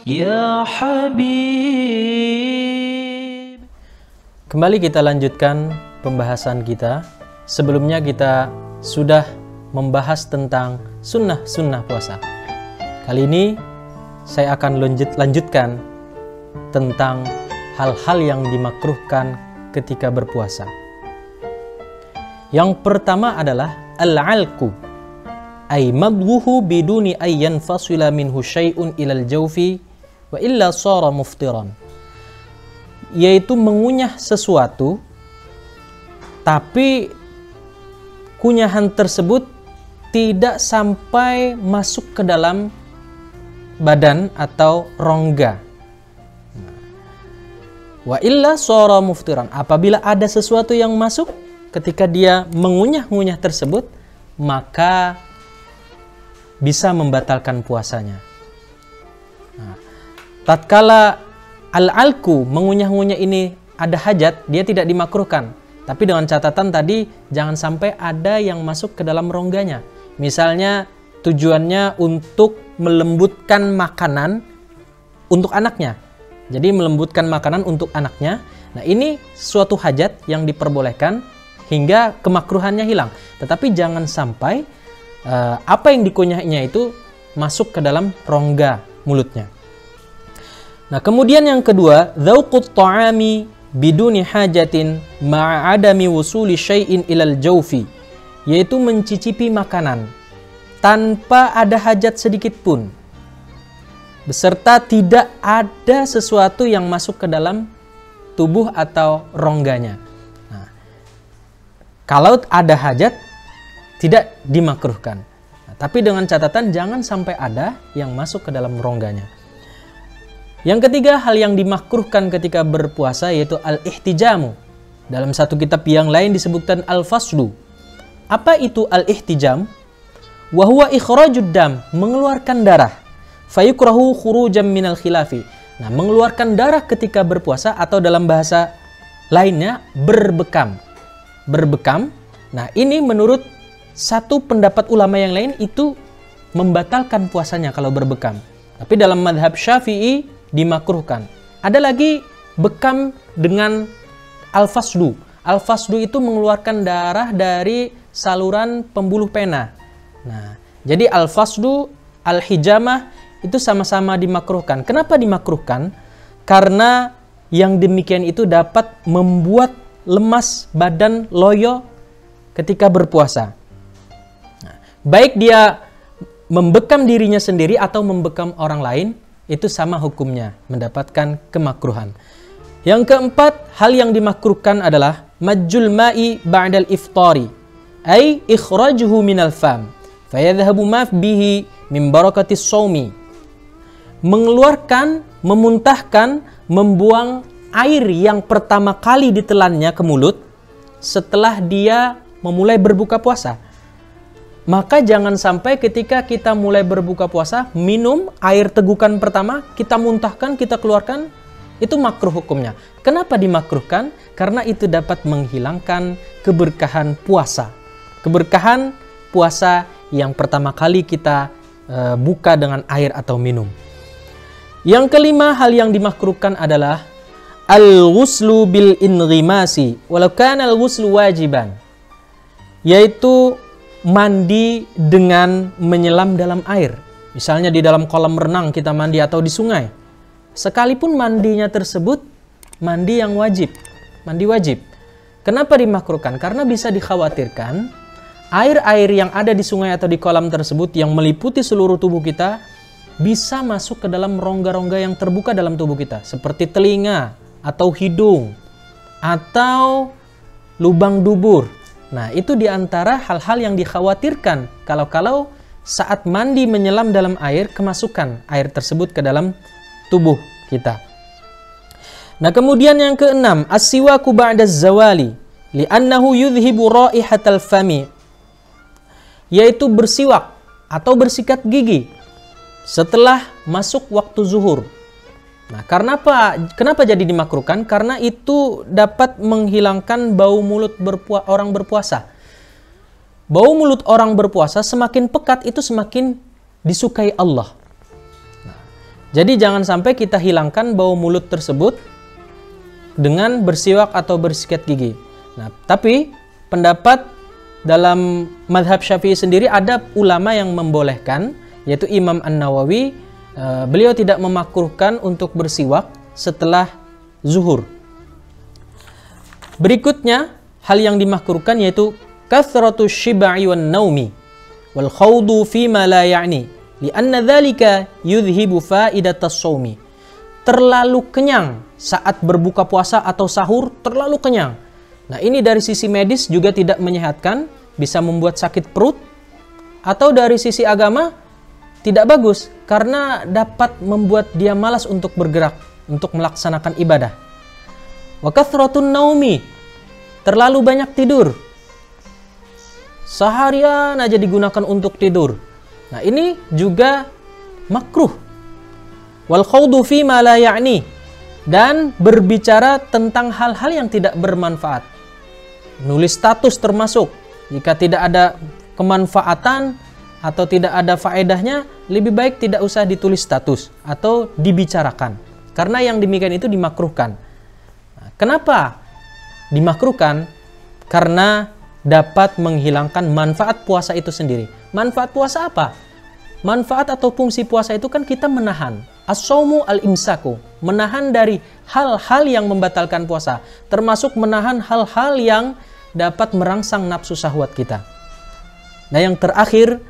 Ya Habib. Kembali kita lanjutkan pembahasan kita. Sebelumnya kita sudah membahas tentang sunnah-sunnah puasa. Kali ini saya akan lanjutkan tentang hal-hal yang dimakruhkan ketika berpuasa. Yang pertama adalah al-alqu, ay madghuhu biduni ay yanfasila minhu syai'un ilal jawfi wa illa shara muftiran. Yaitu mengunyah sesuatu tapi kunyahan tersebut tidak sampai masuk ke dalam badan atau rongga. Wa illa shara muftiran. Apabila ada sesuatu yang masuk ketika dia mengunyah-ngunyah tersebut, maka bisa membatalkan puasanya. Nah, tatkala al-alku, mengunyah-ngunyah ini ada hajat, dia tidak dimakruhkan. Tapi dengan catatan tadi, jangan sampai ada yang masuk ke dalam rongganya. Misalnya tujuannya untuk melembutkan makanan untuk anaknya. Jadi melembutkan makanan untuk anaknya. Nah, ini suatu hajat yang diperbolehkan hingga kemakruhannya hilang. Tetapi jangan sampai apa yang dikunyahnya itu masuk ke dalam rongga mulutnya. Nah, kemudian yang kedua, dzauqut ta'ami biduni hajatin ma'a adami wusuli syai'in ilal jawfi, yaitu mencicipi makanan tanpa ada hajat sedikit pun, beserta tidak ada sesuatu yang masuk ke dalam tubuh atau rongganya. Nah, kalau ada hajat tidak dimakruhkan. Nah, tapi dengan catatan jangan sampai ada yang masuk ke dalam rongganya. Yang ketiga, hal yang dimakruhkan ketika berpuasa yaitu al-ihtijamu. Dalam satu kitab yang lain disebutkan al-faslu. Apa itu al-ihtijam? Wa huwa ikhrajud dam, mengeluarkan darah. Fayukrahu khurujam minal khilafi. Nah, mengeluarkan darah ketika berpuasa atau dalam bahasa lainnya berbekam. Berbekam. Nah, ini menurut satu pendapat ulama yang lain itu membatalkan puasanya kalau berbekam. Tapi dalam madhab Syafi'i dimakruhkan. Ada lagi bekam dengan al-fasdu. Al-fasdu itu mengeluarkan darah dari saluran pembuluh pena. Nah, jadi al-fasdu, al-hijamah itu sama-sama dimakruhkan. Kenapa dimakruhkan? Karena yang demikian itu dapat membuat lemas badan loyo ketika berpuasa. Nah, baik dia membekam dirinya sendiri atau membekam orang lain, itu sama hukumnya, mendapatkan kemakruhan. Yang keempat, hal yang dimakruhkan adalah majjul ma'i ba'dal iftari, ay ikhrajuhu minal fam, fayadhhabu ma bihi min barakatis shaumi. Mengeluarkan, memuntahkan, membuang air yang pertama kali ditelannya ke mulut setelah dia memulai berbuka puasa. Maka jangan sampai ketika kita mulai berbuka puasa, minum air tegukan pertama, kita muntahkan, kita keluarkan, itu makruh hukumnya. Kenapa dimakruhkan? Karena itu dapat menghilangkan keberkahan puasa. Keberkahan puasa yang pertama kali kita buka dengan air atau minum. Yang kelima, hal yang dimakruhkan adalah al-ghuslu bil inghimasi, walau kana al-ghuslu wajiban. Yaitu mandi dengan menyelam dalam air. Misalnya di dalam kolam renang kita mandi atau di sungai. Sekalipun mandinya tersebut mandi yang wajib. Mandi wajib. Kenapa dimakruhkan? Karena bisa dikhawatirkan air-air yang ada di sungai atau di kolam tersebut yang meliputi seluruh tubuh kita bisa masuk ke dalam rongga-rongga yang terbuka dalam tubuh kita. Seperti telinga atau hidung atau lubang dubur. Nah, itu diantara hal-hal yang dikhawatirkan kalau saat mandi menyelam dalam air, kemasukan air tersebut ke dalam tubuh kita. Nah, kemudian yang keenam, as-siwaku ba'da zawali, li'annahu yudhibu raihatal fami, yaitu bersiwak atau bersikat gigi setelah masuk waktu zuhur. Nah, kenapa jadi dimakruhkan? Karena itu dapat menghilangkan bau mulut orang berpuasa. Bau mulut orang berpuasa semakin pekat itu semakin disukai Allah. Nah, Jadi jangan sampai kita hilangkan bau mulut tersebut dengan bersiwak atau bersikat gigi. Nah, tapi pendapat dalam mazhab Syafi'i sendiri ada ulama yang membolehkan, yaitu Imam An-Nawawi. Beliau tidak memakruhkan untuk bersiwak setelah zuhur. Berikutnya, hal yang dimakruhkan yaitu kathratu syib'i wan naumi wal khawdu fima la ya'ni li'anna dzalika yudhibu faidatas shaumi. Terlalu kenyang saat berbuka puasa atau sahur, terlalu kenyang. Nah, ini dari sisi medis juga tidak menyehatkan, bisa membuat sakit perut, atau dari sisi agama tidak bagus karena dapat membuat dia malas untuk bergerak, untuk melaksanakan ibadah. Wa kathratun naumi, terlalu banyak tidur. Seharian aja digunakan untuk tidur. Nah, ini juga makruh. Wal khawdu fi ma la ya'ni, dan berbicara tentang hal-hal yang tidak bermanfaat. Nulis status termasuk. Jika tidak ada kemanfaatan atau tidak ada faedahnya, lebih baik tidak usah ditulis status atau dibicarakan. Karena yang demikian itu dimakruhkan. Nah, kenapa dimakruhkan? Karena dapat menghilangkan manfaat puasa itu sendiri. Manfaat puasa apa? Manfaat atau fungsi puasa itu kan kita menahan. As-shaumu al-imsaku, menahan dari hal-hal yang membatalkan puasa, termasuk menahan hal-hal yang dapat merangsang nafsu syahwat kita. Nah, yang terakhir,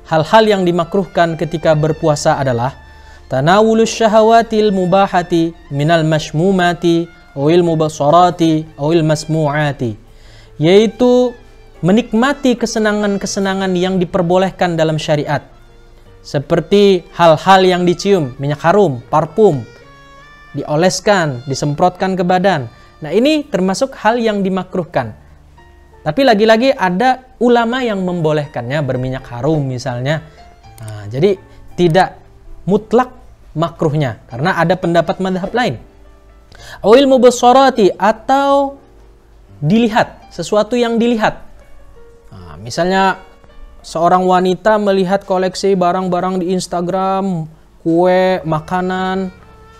hal-hal yang dimakruhkan ketika berpuasa adalah tanawulus syahawatil mubahati minal mashmumati awil mubasarati awil masmu'ati, yaitu menikmati kesenangan-kesenangan yang diperbolehkan dalam syariat, seperti hal-hal yang dicium, minyak harum, parfum, dioleskan, disemprotkan ke badan. Nah, ini termasuk hal yang dimakruhkan. Tapi lagi-lagi ada ulama yang membolehkannya, berminyak harum misalnya. Nah, jadi tidak mutlak makruhnya, karena ada pendapat mazhab lain. Awil mubasharati, atau dilihat, sesuatu yang dilihat. Nah, misalnya seorang wanita melihat koleksi barang-barang di Instagram, kue, makanan,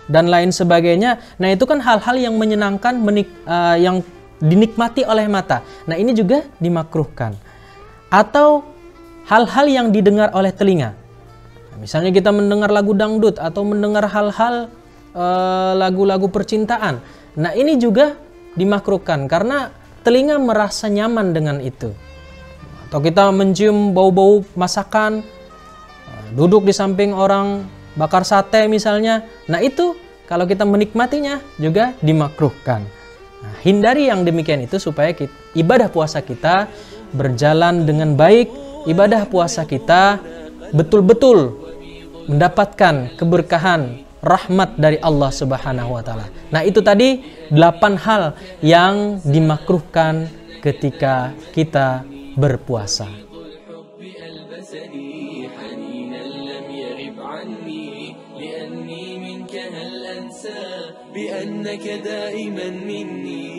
dan lain sebagainya. Nah, itu kan hal-hal yang menyenangkan, yang dinikmati oleh mata. Nah, ini juga dimakruhkan. Atau hal-hal yang didengar oleh telinga. Nah, misalnya kita mendengar lagu dangdut atau mendengar hal-hal lagu-lagu percintaan. Nah, ini juga dimakruhkan karena telinga merasa nyaman dengan itu. Atau kita mencium bau-bau masakan, duduk di samping orang bakar sate misalnya. Nah, itu kalau kita menikmatinya juga dimakruhkan. Nah, hindari yang demikian itu supaya ibadah puasa kita berjalan dengan baik, ibadah puasa kita betul-betul mendapatkan keberkahan, rahmat dari Allah Subhanahu wa taala. Nah, itu tadi 8 hal yang dimakruhkan ketika kita berpuasa. بأنك دائما مني